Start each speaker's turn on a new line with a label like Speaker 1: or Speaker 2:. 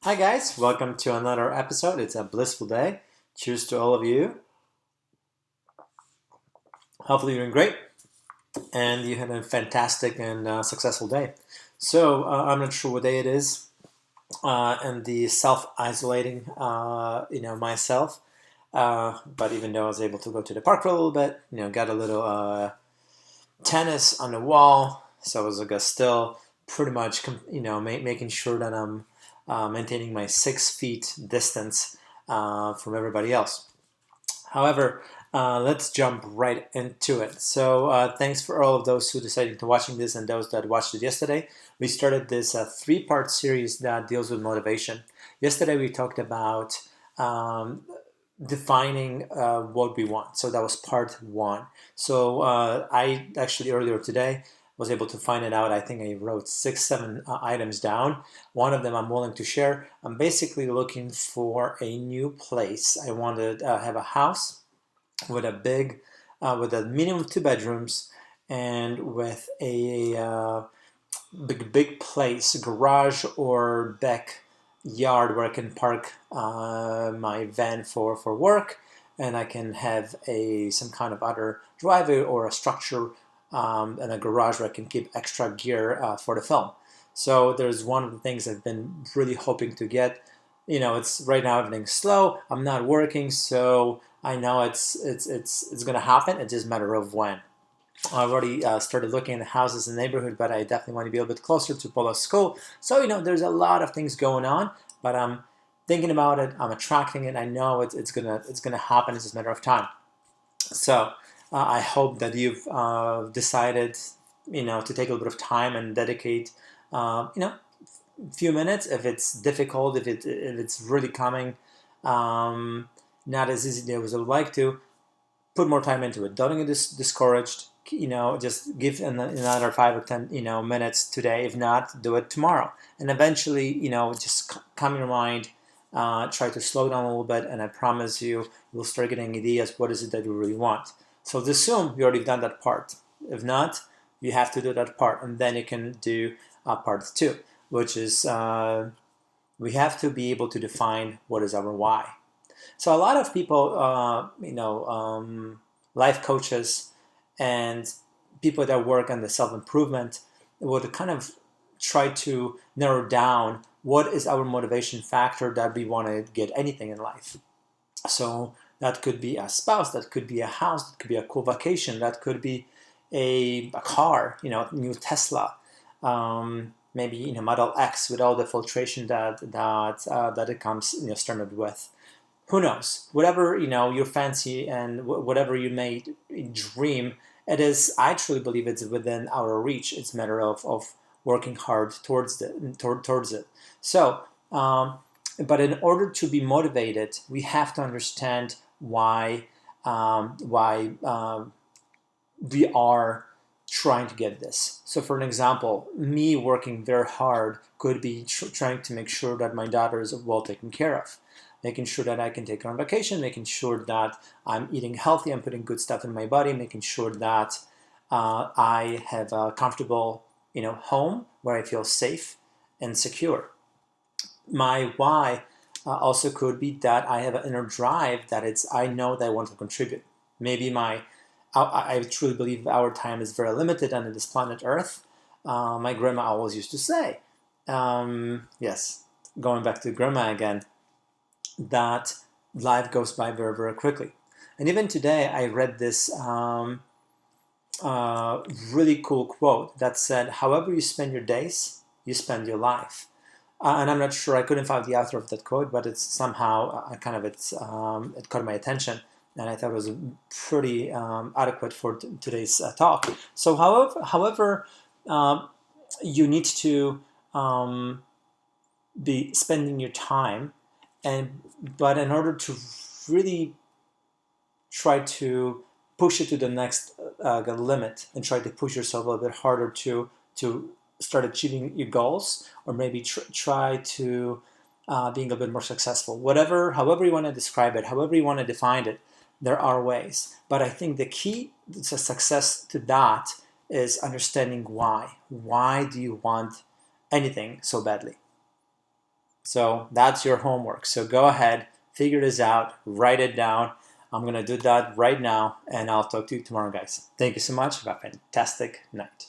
Speaker 1: Hi guys, welcome to another episode. It's a blissful day. Cheers to all of you. Hopefully you're doing great and you had a fantastic and successful day. I'm not sure what day it is, and the self-isolating, myself. But even though I was able to go to the park for a little bit, got a little tennis on the wall. So I was still pretty much, making sure that I'm maintaining my 6 feet distance from everybody else. However, let's jump right into it. Thanks for all of those who decided to watching this and those that watched it yesterday. We started this three-part series that deals with motivation. Yesterday we talked about defining what we want. So that was part one. I actually earlier today was able to find it out. I think I wrote 6, 7 items down. One of them I'm willing to share. I'm basically looking for a new place. I want to have a house with with a minimum 2 bedrooms and with a big place, garage or back yard where I can park my van for work, and I can have some kind of other driveway or a structure and a garage where I can keep extra gear for the film. So there's one of the things I've been really hoping to get. It's right now everything's slow. I'm not working, so I know it's gonna happen. It's just a matter of when. I've already started looking at houses in the neighborhood, but I definitely want to be a little bit closer to Polo's school. So, there's a lot of things going on, but I'm thinking about it. I'm attracting it. I know it's gonna happen. It's just a matter of time. I hope that you've decided, to take a little bit of time and dedicate, a few minutes. If it's difficult, if it's really coming, not as easy as I would like to, put more time into it. Don't get discouraged. Just give another 5 or 10 minutes today. If not, do it tomorrow. And eventually, just calm your mind. Try to slow down a little bit, and I promise you'll start getting ideas. What is it that you really want? So assume you already done that part. If not, you have to do that part, and then you can do part two, which is we have to be able to define what is our why. So a lot of people, life coaches and people that work on the self-improvement would kind of try to narrow down what is our motivation factor that we want to get anything in life. So that could be a spouse, that could be a house, that could be a cool vacation, that could be a car, new Tesla, maybe Model X with all the filtration that it comes standard with. Who knows? Whatever you fancy and whatever you may dream, it is. I truly believe it's within our reach. It's a matter of working hard towards it. So, but in order to be motivated, we have to understand why we are trying to get this. So, for an example, me working very hard could be trying to make sure that my daughter is well taken care of, making sure that I can take her on vacation, making sure that I'm eating healthy, I'm putting good stuff in my body, making sure that I have a comfortable, home where I feel safe and secure. My why also could be that I have an inner drive that I know that I want to contribute. Maybe I truly believe our time is very limited on this planet Earth. My grandma always used to say, yes, going back to grandma again, that life goes by very, very quickly. And even today, I read this really cool quote that said, however you spend your days, you spend your life. And I'm not sure, I couldn't find the author of that quote, but it's somehow it caught my attention, and I thought it was pretty adequate for today's talk. So, however, you need to be spending your time, but in order to really try to push it to the next limit and try to push yourself a little bit harder to start achieving your goals, or maybe try to being a bit more successful. However you want to describe it, however you want to define it, there are ways. But I think the key to success to that is understanding why. Why do you want anything so badly? So that's your homework. So go ahead, figure this out, write it down. I'm going to do that right now, and I'll talk to you tomorrow, guys. Thank you so much. Have a fantastic night.